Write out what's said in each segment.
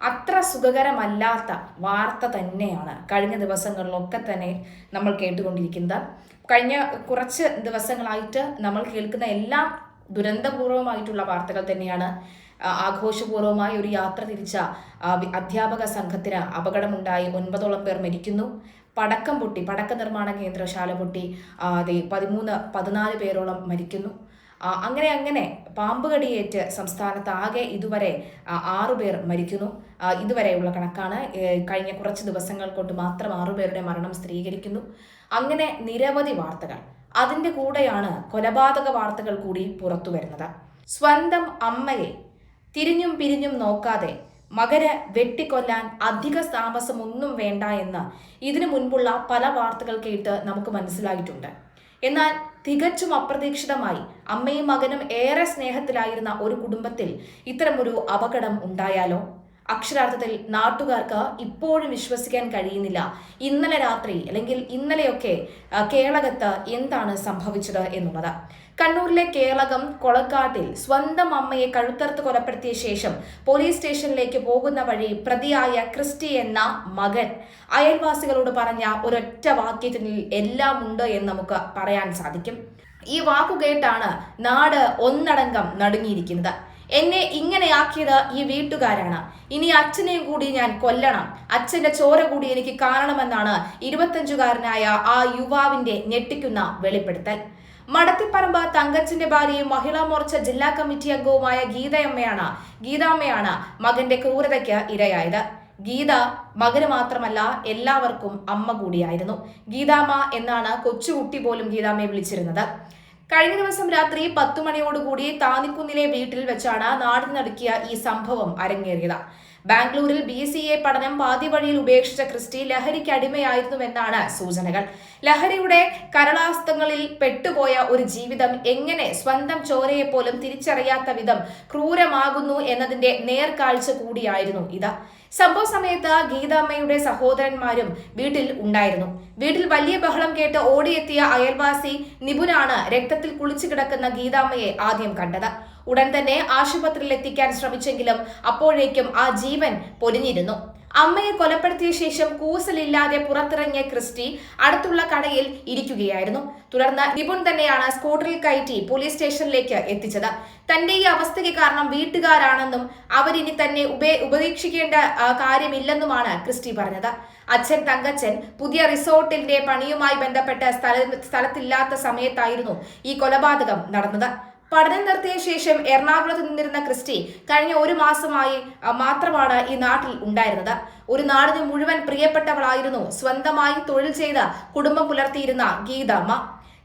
അത്ര സുഖകരമല്ലാത്ത വാർത്ത തന്നെയാണ് കഴിഞ്ഞ ദിവസങ്ങളിലൊക്കെ തന്നെ നമ്മൾ കേട്ടുകൊണ്ടിരിക്കുന്നത്. കഴിഞ്ഞ കുറച്ച് ദിവസങ്ങളായിട്ട് നമ്മൾ കേൾക്കുന്ന എല്ലാം ദുരന്തപൂർവമായിട്ടുള്ള വാർത്തകൾ തന്നെയാണ്. ആഘോഷപൂർവ്വമായി ഒരു യാത്ര തിരിച്ച അധ്യാപക സംഘത്തിന് അപകടമുണ്ടായി, 9ഓളം പേർ മരിക്കുന്നു. പടക്ക നിർമ്മാണ കേന്ദ്രശാല പൊട്ടി 14 പേരോളം മരിക്കുന്നു. അങ്ങനെ പാമ്പ് കടിയേറ്റ് സംസ്ഥാനത്ത് ആകെ ഇതുവരെ 6 പേർ മരിക്കുന്നു. ഇതുവരെയുള്ള കണക്കാണ്. കഴിഞ്ഞ കുറച്ച് ദിവസങ്ങൾ കൊണ്ട് മാത്രം 6 പേരുടെ മരണം സ്ഥിരീകരിക്കുന്നു. അങ്ങനെ നിരവധി വാർത്തകൾ. അതിൻ്റെ കൂടെയാണ് കൊലപാതക വാർത്തകൾ കൂടി പുറത്തു വരുന്നത്. സ്വന്തം അമ്മയെ തിരിഞ്ഞും പിരിഞ്ഞും നോക്കാതെ മകന് വെട്ടിക്കൊല്ലാൻ അധിക താമസമൊന്നും വേണ്ട എന്ന് ഇതിനു മുൻപുള്ള പല വാർത്തകൾ കേട്ട് നമുക്ക് മനസ്സിലായിട്ടുണ്ട്. എന്നാൽ തികച്ചും അപ്രതീക്ഷിതമായി അമ്മയും മകനും ഏറെ സ്നേഹത്തിലായിരുന്ന ഒരു കുടുംബത്തിൽ ഇത്തരമൊരു അപകടം ഉണ്ടായാലോ? അക്ഷരാർത്ഥത്തിൽ നാട്ടുകാർക്ക് ഇപ്പോഴും വിശ്വസിക്കാൻ കഴിയുന്നില്ല ഇന്നലെ രാത്രി അല്ലെങ്കിൽ ഇന്നലെയൊക്കെ കേളകത്ത് എന്താണ് സംഭവിച്ചത് എന്നുള്ളത്. കണ്ണൂരിലെ കേളകം കൊളക്കാട്ടിൽ സ്വന്തം അമ്മയെ കഴുത്തറുത്ത് കൊലപ്പെടുത്തിയ ശേഷം പോലീസ് സ്റ്റേഷനിലേക്ക് പോകുന്ന വഴി പ്രതിയായ ക്രിസ്റ്റി എന്ന മകൻ അയൽവാസികളോട് പറഞ്ഞ ഒരൊറ്റ വാക്യത്തിൽ എല്ലാം ഉണ്ട് എന്ന് നമുക്ക് പറയാൻ സാധിക്കും. ഈ വാക്കുകേട്ടാണ് നാട് ഒന്നടങ്കം നടുങ്ങിയിരിക്കുന്നത്. എന്നെ ഇങ്ങനെയാക്കിയത് ഈ വീട്ടുകാരാണ്. ഇനി അച്ഛനെയും കൂടി ഞാൻ കൊല്ലണം. അച്ഛന്റെ ചോര കൂടി എനിക്ക് കാണണമെന്നാണ് 25കാരനായ ആ യുവാവിന്റെ ഞെട്ടിക്കുന്ന വെളിപ്പെടുത്തൽ. മടത്തിപ്പറമ്പ് തങ്കച്ചന്റെ ഭാര്യയും മഹിളാ മോർച്ച ജില്ലാ കമ്മിറ്റി അംഗവുമായ ഗീതാമ്മയാണ് മകന്റെ ക്രൂരതയ്ക്ക് ഇരയായത്. ഗീത മകന് മാത്രമല്ല എല്ലാവർക്കും അമ്മ കൂടിയായിരുന്നു. ഗീതാമ്മ എന്നാണ് കൊച്ചുകുട്ടി പോലും ഗീതാമ്മയെ വിളിച്ചിരുന്നത്. കഴിഞ്ഞ ദിവസം രാത്രി 10 മണിയോടുകൂടി താന്നിക്കുന്നിലെ വീട്ടിൽ വെച്ചാണ് നാടിനടുക്കിയ ഈ സംഭവം അരങ്ങേറിയത്. ബാംഗ്ലൂരിൽ BCA പഠനം പാതി വഴിയിൽ ഉപേക്ഷിച്ച ക്രിസ്റ്റി ലഹരിക്ക് അടിമയായിരുന്നുവെന്നാണ് സൂചനകൾ. ലഹരിയുടെ കരളാസ്തങ്ങളിൽ പെട്ടുപോയ ഒരു ജീവിതം എങ്ങനെ സ്വന്തം ചോരയെ പോലും തിരിച്ചറിയാത്ത വിധം ക്രൂരമാകുന്നു എന്നതിന്റെ നേർക്കാഴ്ച കൂടിയായിരുന്നു ഇത്. സംഭവ സമയത്ത് ഗീതാമ്മയുടെ സഹോദരന്മാരും വീട്ടിൽ ഉണ്ടായിരുന്നു. വീട്ടിൽ വലിയ ബഹളം കേട്ട് ഓടിയെത്തിയ അയൽവാസി നിപുനാണ് രക്തത്തിൽ കുളിച്ചു കിടക്കുന്ന ഗീതാമ്മയെ ആദ്യം കണ്ടത്. ഉടൻ തന്നെ ആശുപത്രിയിൽ എത്തിക്കാൻ ശ്രമിച്ചെങ്കിലും അപ്പോഴേക്കും ആ ജീവൻ പൊലിഞ്ഞിരുന്നു. അമ്മയെ കൊലപ്പെടുത്തിയ ശേഷം കൂസലില്ലാതെ പുറത്തിറങ്ങിയ ക്രിസ്റ്റി അടുത്തുള്ള കടയിൽ ഇരിക്കുകയായിരുന്നു. തുടർന്ന് നിപുൺ തന്നെയാണ് സ്കൂട്ടറിൽ കയറ്റി പോലീസ് സ്റ്റേഷനിലേക്ക് എത്തിച്ചത്. തന്റെ ഈ അവസ്ഥയ്ക്ക് കാരണം വീട്ടുകാരാണെന്നും അവരിനി തന്നെ ഉപേക്ഷിക്കേണ്ട കാര്യമില്ലെന്നുമാണ് ക്രിസ്റ്റി പറഞ്ഞത്. അച്ഛൻ തങ്കച്ചൻ പുതിയ റിസോർട്ടിന്റെ പണിയുമായി ബന്ധപ്പെട്ട് സ്ഥലത്തില്ലാത്ത സമയത്തായിരുന്നു ഈ കൊലപാതകം നടന്നത്. പഠനം നിർത്തിയ ശേഷം എറണാകുളത്ത് നിന്നിരുന്ന ക്രിസ്റ്റി കഴിഞ്ഞ 1 മാസമായി മാത്രമാണ് ഈ നാട്ടിൽ ഉണ്ടായിരുന്നത്. ഒരു നാടിന് മുഴുവൻ പ്രിയപ്പെട്ടവളായിരുന്നു. സ്വന്തമായി തൊഴിൽ ചെയ്ത് കുടുംബം പുലർത്തിയിരുന്ന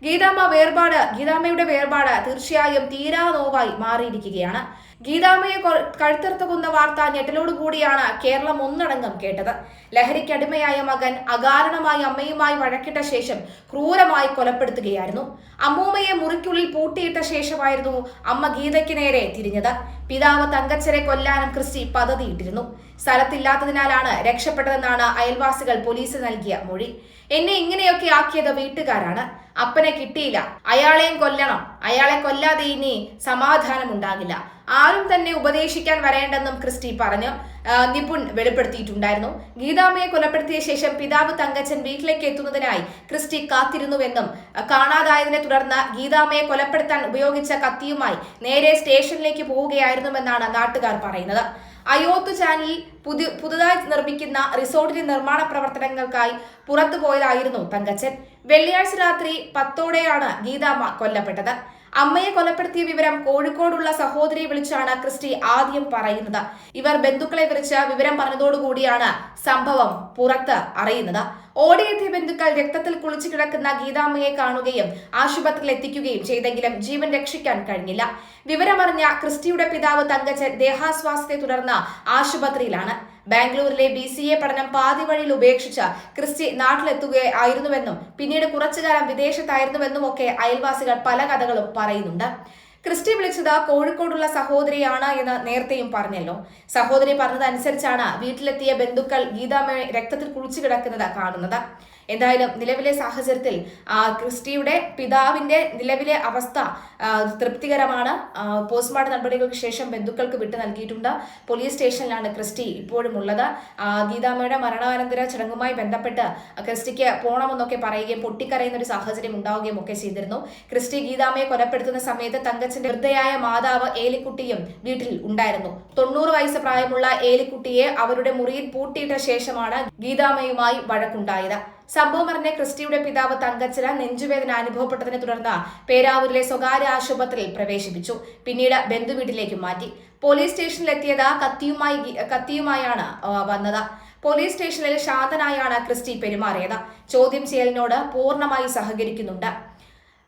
ഗീതാമ്മയുടെ വേർപാട് തീർച്ചയായും തീരാ നോവായി മാറിയിരിക്കുകയാണ്. ഗീതാമ്മയെ കഴുത്തറുത്ത് കൊന്ന വാർത്ത ഞെട്ടലോടുകൂടിയാണ് കേരളം ഒന്നടങ്കം കേട്ടത്. ലഹരിക്കടിമയായ മകൻ അകാരണമായി അമ്മയുമായി വഴക്കിട്ട ശേഷം ക്രൂരമായി കൊലപ്പെടുത്തുകയായിരുന്നു. അമ്മൂമ്മയെ മുറിക്കുള്ളിൽ പൂട്ടിയിട്ട ശേഷമായിരുന്നു അമ്മ ഗീതയ്ക്ക് നേരെ തിരിഞ്ഞത്. പിതാവ് തങ്കച്ചനെ കൊല്ലാനും ക്രിസ്റ്റി പദ്ധതിയിട്ടിരുന്നു. സ്ഥലത്തില്ലാത്തതിനാലാണ് രക്ഷപ്പെട്ടതെന്നാണ് അയൽവാസികൾ പോലീസിന് നൽകിയ മൊഴി. എന്നെ ഇങ്ങനെയൊക്കെ ആക്കിയത് വീട്ടുകാരാണ്. അപ്പനെ കിട്ടിയില്ല, അയാളെയും കൊല്ലണം. അയാളെ കൊല്ലാതെ ഇനി സമാധാനം ഉണ്ടാകില്ല. ആരും തന്നെ ഉപദേശിക്കാൻ വരേണ്ടെന്നും ക്രിസ്റ്റി പറഞ്ഞു നിപുൺ വെളിപ്പെടുത്തിയിട്ടുണ്ടായിരുന്നു. ഗീതാമ്മയെ കൊലപ്പെടുത്തിയ ശേഷം പിതാവ് തങ്കച്ചൻ വീട്ടിലേക്ക് എത്തുന്നതിനായി ക്രിസ്റ്റി കാത്തിരുന്നുവെന്നും കാണാതായതിനെ തുടർന്ന് ഗീതാമ്മയെ കൊലപ്പെടുത്താൻ ഉപയോഗിച്ച കത്തിയുമായി നേരെ സ്റ്റേഷനിലേക്ക് പോവുകയായിരുന്നുവെന്നാണ് നാട്ടുകാർ പറയുന്നത്. അയോത്ത് ചാനലിൽ പുതുതായി നിർമ്മിക്കുന്ന റിസോർട്ടിന്റെ നിർമ്മാണ പ്രവർത്തനങ്ങൾക്കായി പുറത്തുപോയതായിരുന്നു തങ്കച്ചൻ. വെള്ളിയാഴ്ച രാത്രി 10ഓടെയാണ് ഗീതാമ്മ കൊല്ലപ്പെട്ടത്. അമ്മയെ കൊലപ്പെടുത്തിയ വിവരം കോഴിക്കോടുള്ള സഹോദരിയെ വിളിച്ചാണ് ക്രിസ്റ്റി ആദ്യം പറയുന്നത്. ഇവർ ബന്ധുക്കളെ വിളിച്ച് വിവരം പറഞ്ഞതോടുകൂടിയാണ് സംഭവം പുറത്ത് അറിയുന്നത്. ഓടിയെത്തിയ ബന്ധുക്കൾ രക്തത്തിൽ കുളിച്ചു കിടക്കുന്ന ഗീതാമ്മയെ കാണുകയും ആശുപത്രിയിൽ എത്തിക്കുകയും ചെയ്തെങ്കിലും ജീവൻ രക്ഷിക്കാൻ കഴിഞ്ഞില്ല. വിവരമറിഞ്ഞ ക്രിസ്റ്റിയുടെ പിതാവ് തങ്കച്ചൻ ദേഹാസ്വാസ്ഥ്യത്തെ തുടർന്ന് ആശുപത്രിയിലാണ്. ബാംഗ്ലൂരിലെ BCA പഠനം പാതി വഴിയിൽ ഉപേക്ഷിച്ച ക്രിസ്റ്റി നാട്ടിലെത്തുകയായിരുന്നുവെന്നും പിന്നീട് കുറച്ചുകാലം വിദേശത്തായിരുന്നുവെന്നും ഒക്കെ അയൽവാസികൾ പല കഥകളും പറയുന്നുണ്ട്. ക്രിസ്റ്റി വിളിച്ചത് കോഴിക്കോടുള്ള സഹോദരിയാണ് എന്ന് നേരത്തെയും പറഞ്ഞല്ലോ. സഹോദരി പറഞ്ഞതനുസരിച്ചാണ് വീട്ടിലെത്തിയ ബന്ധുക്കൾ ഗീതാമ്മയെ രക്തത്തിൽ കുളിച്ചു കിടക്കുന്നത് കാണുന്നത്. എന്തായാലും നിലവിലെ സാഹചര്യത്തിൽ ക്രിസ്റ്റിയുടെ പിതാവിന്റെ നിലവിലെ അവസ്ഥ തൃപ്തികരമാണ്. പോസ്റ്റ്മോർട്ടം നടപടികൾക്ക് ശേഷം ബന്ധുക്കൾക്ക് വിട്ടു നൽകിയിട്ടുണ്ട്. പോലീസ് സ്റ്റേഷനിലാണ് ക്രിസ്റ്റി ഇപ്പോഴും ഉള്ളത്. ഗീതാമ്മയുടെ മരണാനന്തര ചടങ്ങുമായി ബന്ധപ്പെട്ട് ക്രിസ്റ്റിക്ക് പോകണമെന്നൊക്കെ പറയുകയും പൊട്ടിക്കരയുന്ന ഒരു സാഹചര്യം ഉണ്ടാവുകയും ഒക്കെ ചെയ്തിരുന്നു. ക്രിസ്റ്റി ഗീതാമ്മയെ കൊലപ്പെടുത്തുന്ന സമയത്ത് തങ്കച്ചന്റെ വൃദ്ധയായ മാതാവ് ഏലിക്കുട്ടിയും വീട്ടിൽ ഉണ്ടായിരുന്നു. 90 വയസ്സ് പ്രായമുള്ള ഏലിക്കുട്ടിയെ അവരുടെ മുറിയിൽ പൂട്ടിയിട്ട ശേഷമാണ് ഗീതാമ്മയുമായി വഴക്കുണ്ടായത്. സംഭവം അറിഞ്ഞ ക്രിസ്റ്റിയുടെ പിതാവ് തങ്കച്ചന് നെഞ്ചുവേദന അനുഭവപ്പെട്ടതിനെ തുടർന്ന് പേരാവൂരിലെ സ്വകാര്യ ആശുപത്രിയിൽ പ്രവേശിപ്പിച്ചു. പിന്നീട് ബന്ധുവീട്ടിലേക്ക് മാറ്റി. പോലീസ് സ്റ്റേഷനിലെത്തിയത് കത്തിയുമായാണ് വന്നത്. പോലീസ് സ്റ്റേഷനിൽ ശാന്തനായാണ് ക്രിസ്റ്റി പെരുമാറിയത്. ചോദ്യം ചെയ്യലിനോട് പൂർണ്ണമായി സഹകരിക്കുന്നുണ്ട്.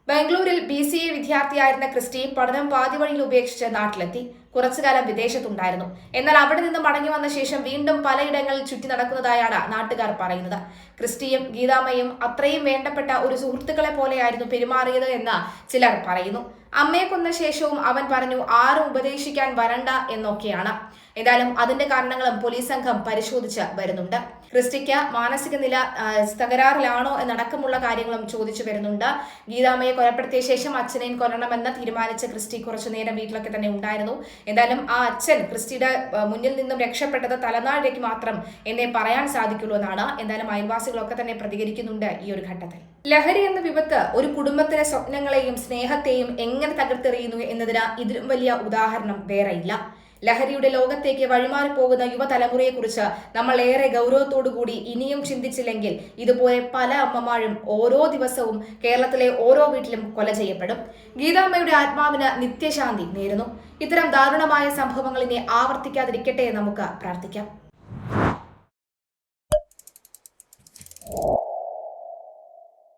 ബാംഗ്ലൂരിൽ BCA വിദ്യാർത്ഥിയായിരുന്ന ക്രിസ്റ്റി പഠനം പാതി വഴിയിൽ ഉപേക്ഷിച്ച് നാട്ടിലെത്തി. കുറച്ചുകാലം വിദേശത്തുണ്ടായിരുന്നു. എന്നാൽ അവിടെ നിന്ന് മടങ്ങി വന്ന ശേഷം വീണ്ടും പലയിടങ്ങളിൽ ചുറ്റി നടക്കുന്നതായാണ് നാട്ടുകാർ പറയുന്നത്. ക്രിസ്റ്റിയും ഗീതാമ്മയും അത്രയും വേണ്ടപ്പെട്ട ഒരു സുഹൃത്തുക്കളെ പോലെയായിരുന്നു പെരുമാറിയത് എന്ന് ചിലർ പറയുന്നു. അമ്മയെ കൊന്ന ശേഷവും അവൻ പറഞ്ഞു ആരും ഉപദേശിക്കാൻ വരണ്ട എന്നൊക്കെയാണ്. ഏതായാലും അതിന്റെ കാരണങ്ങളും പോലീസ് സംഘം പരിശോധിച്ച് വരുന്നുണ്ട്. ക്രിസ്റ്റിക്ക് മാനസിക നില തകരാറിലാണോ എന്നടക്കമുള്ള കാര്യങ്ങളും ചോദിച്ചു വരുന്നുണ്ട്. ഗീതാമ്മയെ കൊലപ്പെടുത്തിയ ശേഷം അച്ഛനെയും കൊല്ലണമെന്ന് തീരുമാനിച്ച ക്രിസ്റ്റി കുറച്ചു നേരം വീട്ടിലൊക്കെ തന്നെ ഉണ്ടായിരുന്നു. എന്തായാലും ആ അച്ഛൻ ക്രിസ്റ്റിയുടെ മുന്നിൽ നിന്നും രക്ഷപ്പെട്ടത് തലനാഴിലേക്ക് മാത്രം എന്നേ പറയാൻ സാധിക്കുള്ളൂ എന്നാണ്. എന്തായാലും അയൽവാസികളൊക്കെ തന്നെ പ്രതികരിക്കുന്നുണ്ട് ഈ ഒരു ഘട്ടത്തിൽ. ലഹരി എന്ന വിപത്ത് ഒരു കുടുംബത്തിലെ സ്വപ്നങ്ങളെയും സ്നേഹത്തെയും എങ്ങനെ തകർത്തെറിയുന്നു എന്നതിന് ഇതിലും വലിയ ഉദാഹരണം വേറെയില്ല. ലഹരിയുടെ ലോകത്തേക്ക് വഴിമാറിപ്പോകുന്ന യുവതലമുറയെക്കുറിച്ച് നമ്മൾ ഏറെ ഗൗരവത്തോടുകൂടി ഇനിയും ചിന്തിച്ചില്ലെങ്കിൽ ഇതുപോലെ പല അമ്മമാരും ഓരോ ദിവസവും കേരളത്തിലെ ഓരോ വീട്ടിലും കൊല ചെയ്യപ്പെടും. ഗീതാമ്മയുടെ ആത്മാവിന് നിത്യശാന്തി നേരുന്നു. ഇത്തരം ദാരുണമായ സംഭവങ്ങൾ ഇനി ആവർത്തിക്കാതിരിക്കട്ടെ നമുക്ക് പ്രാർത്ഥിക്കാം.